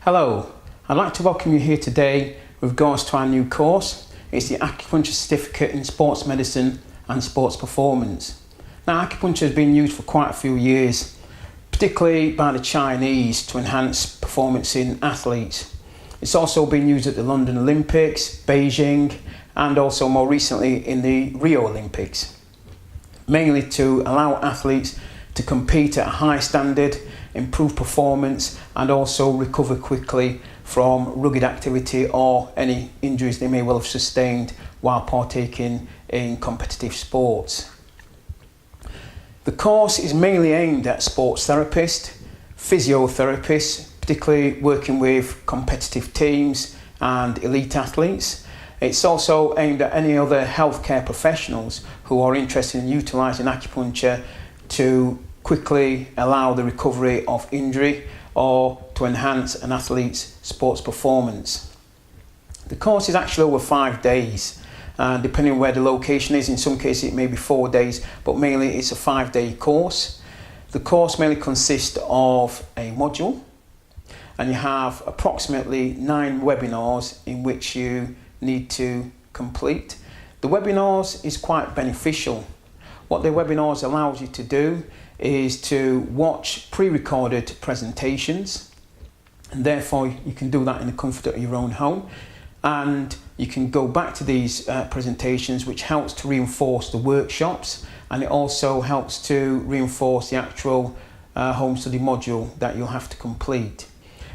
Hello, I'd like to welcome you here today with regards to our new course. It's the Acupuncture Certificate in Sports Medicine and Sports Performance. Now, acupuncture has been used for quite a few years, particularly by the Chinese to enhance performance in athletes. It's also been used at the London Olympics, Beijing, and also more recently in the Rio Olympics, mainly to allow athletes to compete at a high standard, improve performance, and also recover quickly from rugged activity or any injuries they may well have sustained while partaking in competitive sports. The course is mainly aimed at sports therapists, physiotherapists, particularly working with competitive teams and elite athletes. It's also aimed at any other healthcare professionals who are interested in utilising acupuncture to quickly allow the recovery of injury or to enhance an athlete's sports performance. The course is actually over 5 days, depending on where the location is. In some cases it may be 4 days, but mainly it's a 5-day course. The course mainly consists of a module, and you have approximately 9 webinars in which you need to complete. The webinars is quite beneficial. What the webinars allows you to do is to watch pre-recorded presentations, and therefore you can do that in the comfort of your own home, and you can go back to these presentations, which helps to reinforce the workshops, and it also helps to reinforce the actual home study module that you'll have to complete.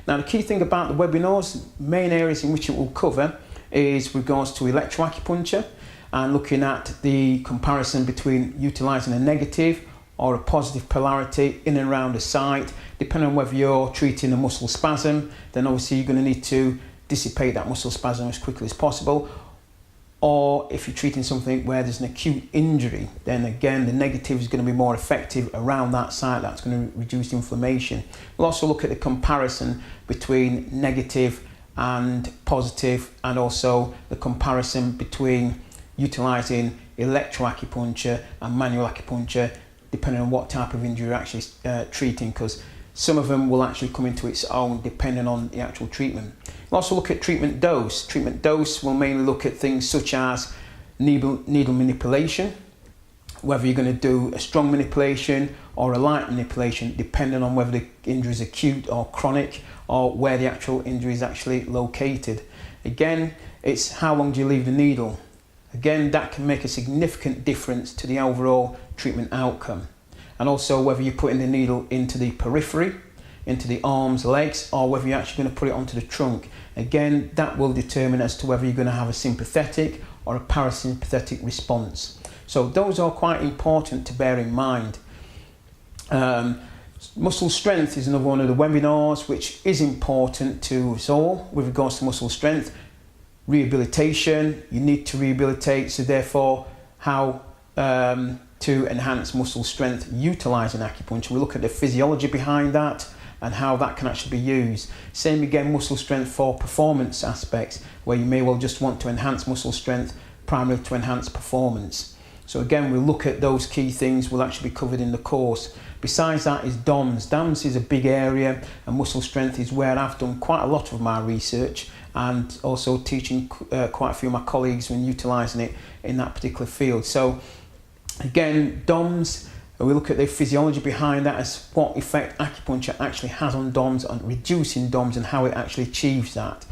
Now, the key thing about the webinars, main areas in which it will cover is regards to electroacupuncture and looking at the comparison between utilising a negative or a positive polarity in and around the site. Depending on whether you're treating a muscle spasm, then obviously you're going to need to dissipate that muscle spasm as quickly as possible. Or if you're treating something where there's an acute injury, then again the negative is going to be more effective around that site. That's going to reduce inflammation. We'll also look at the comparison between negative and positive, and also the comparison between utilising electroacupuncture and manual acupuncture, depending on what type of injury you're actually treating, because some of them will actually come into its own depending on the actual treatment. We'll also look at treatment dose. Treatment dose will mainly look at things such as needle manipulation, whether you're going to do a strong manipulation or a light manipulation, depending on whether the injury is acute or chronic, or where the actual injury is actually located. Again, it's how long do you leave the needle. Again, that can make a significant difference to the overall treatment outcome. And also whether you're putting the needle into the periphery, into the arms, legs, or whether you're actually going to put it onto the trunk. Again, that will determine as to whether you're going to have a sympathetic or a parasympathetic response. So those are quite important to bear in mind. Muscle strength is another one of the webinars which is important to us all with regards to muscle strength. Rehabilitation, you need to rehabilitate, so therefore how to enhance muscle strength utilising acupuncture. We look at the physiology behind that and how that can actually be used. Same again, muscle strength for performance aspects, where you may well just want to enhance muscle strength primarily to enhance performance. So again, we'll look at those key things will actually be covered in the course. Besides that is DOMS. DOMS is a big area, and muscle strength is where I've done quite a lot of my research, and also teaching quite a few of my colleagues when utilising it in that particular field. So again, DOMS, we look at the physiology behind that, as what effect acupuncture actually has on DOMS, on reducing DOMS, and how it actually achieves that.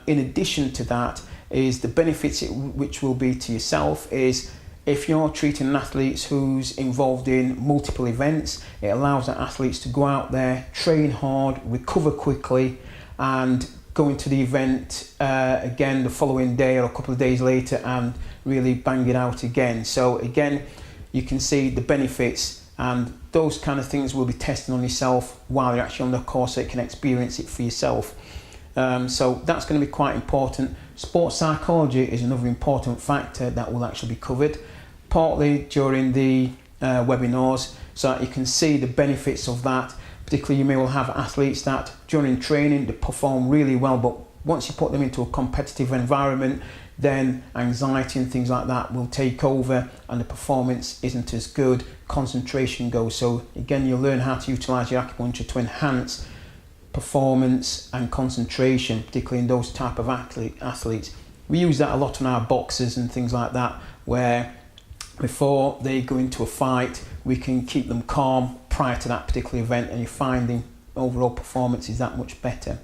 In addition to that is the benefits which will be to yourself is if you're treating an athlete who's involved in multiple events, it allows that athletes to go out there, train hard, recover quickly, and go into the event again the following day or a couple of days later and really bang it out again. So again, you can see the benefits, and those kind of things will be testing on yourself while you're actually on the course, so you can experience it for yourself. So that's going to be quite important. Sports psychology is another important factor that will actually be covered, partly during the webinars, so that you can see the benefits of that. Particularly, you may well have athletes that during training they perform really well, but once you put them into a competitive environment, then anxiety and things like that will take over and the performance isn't as good, concentration goes. So again, you'll learn how to utilise your acupuncture to enhance performance and concentration, particularly in those type of athletes. We use that a lot on our boxers and things like that, where before they go into a fight, we can keep them calm prior to that particular event, and you're finding overall performance is that much better.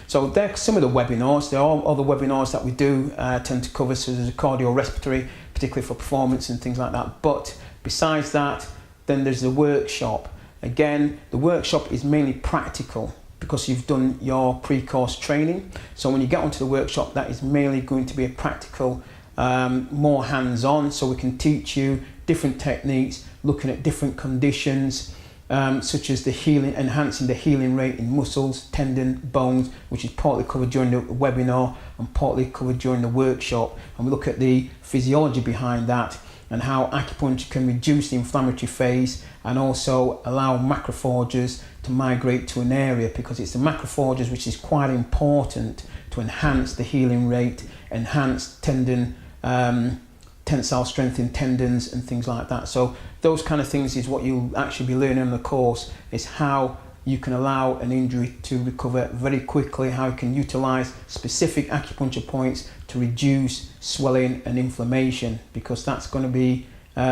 So they're some of the webinars. There are other webinars that we do tend to cover, so there's a cardiorespiratory, particularly for performance and things like that. But besides that, then there's the workshop. Again, the workshop is mainly practical because you've done your pre-course training. So when you get onto the workshop, that is mainly going to be a practical, more hands-on, so we can teach you different techniques, looking at different conditions, such as the healing, enhancing the healing rate in muscles, tendon, bones, which is partly covered during the webinar and partly covered during the workshop. And we look at the physiology behind that and how acupuncture can reduce the inflammatory phase and also allow macrophages to migrate to an area, because it's the macrophages which is quite important to enhance the healing rate, enhance tendon, tensile strength in tendons and things like that. So those kind of things is what you'll actually be learning in the course, is how you can allow an injury to recover very quickly, how you can utilize specific acupuncture points to reduce swelling and inflammation, because that's going to be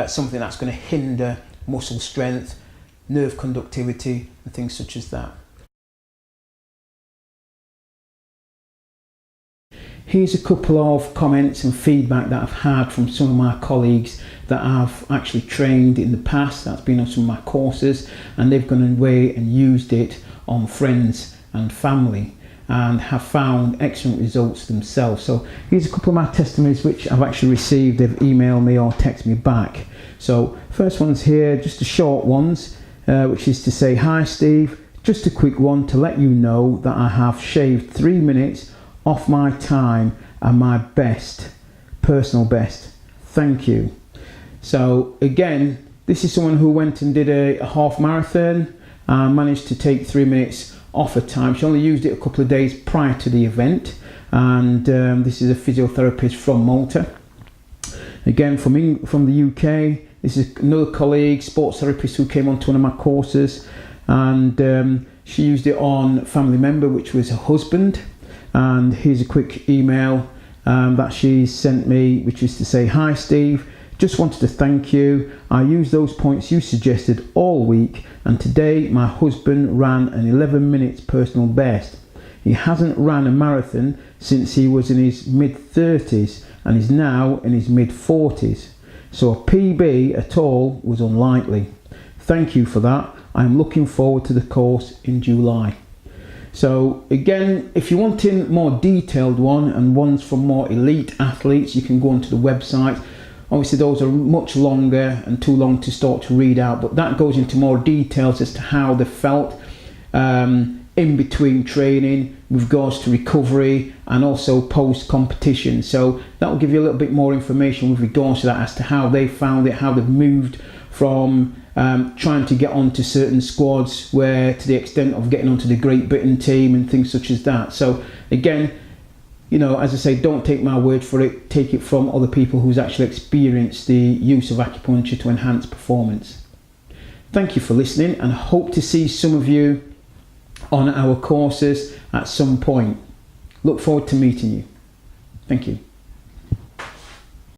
something that's going to hinder muscle strength, nerve conductivity and things such as that. Here's a couple of comments and feedback that I've had from some of my colleagues that I've actually trained in the past, that's been on some of my courses, and they've gone away and used it on friends and family and have found excellent results themselves. So here's a couple of my testimonies which I've actually received. They've emailed me or texted me back. So first one's here, just the short ones, which is to say, "Hi Steve, just a quick one to let you know that I have shaved 3 minutes off my time and my best, personal best. Thank you." So again, this is someone who went and did a half marathon and managed to take 3 minutes off her time. She only used it a couple of days prior to the event, and this is a physiotherapist from Malta. Again, from the UK, this is another colleague, sports therapist, who came onto one of my courses, and she used it on a family member, which was her husband. And here's a quick email that she sent me, which is to say, "Hi Steve, just wanted to thank you. I used those points you suggested all week, and today my husband ran an 11 minutes personal best. He hasn't ran a marathon since he was in his mid-30s and is now in his mid-40s. So a PB at all was unlikely. Thank you for that. I am looking forward to the course in July." So again, if you're wanting more detailed one and ones from more elite athletes, you can go onto the website. Obviously those are much longer and too long to start to read out, but that goes into more details as to how they felt in between training with regards to recovery and also post competition. So that will give you a little bit more information with regards to that, as to how they found it, how they've moved from trying to get onto certain squads, where to the extent of getting onto the Great Britain team and things such as that. So again, you know, as I say, don't take my word for it, take it from other people who's actually experienced the use of acupuncture to enhance performance. Thank you for listening, and hope to see some of you on our courses at some point. Look forward to meeting you. Thank you.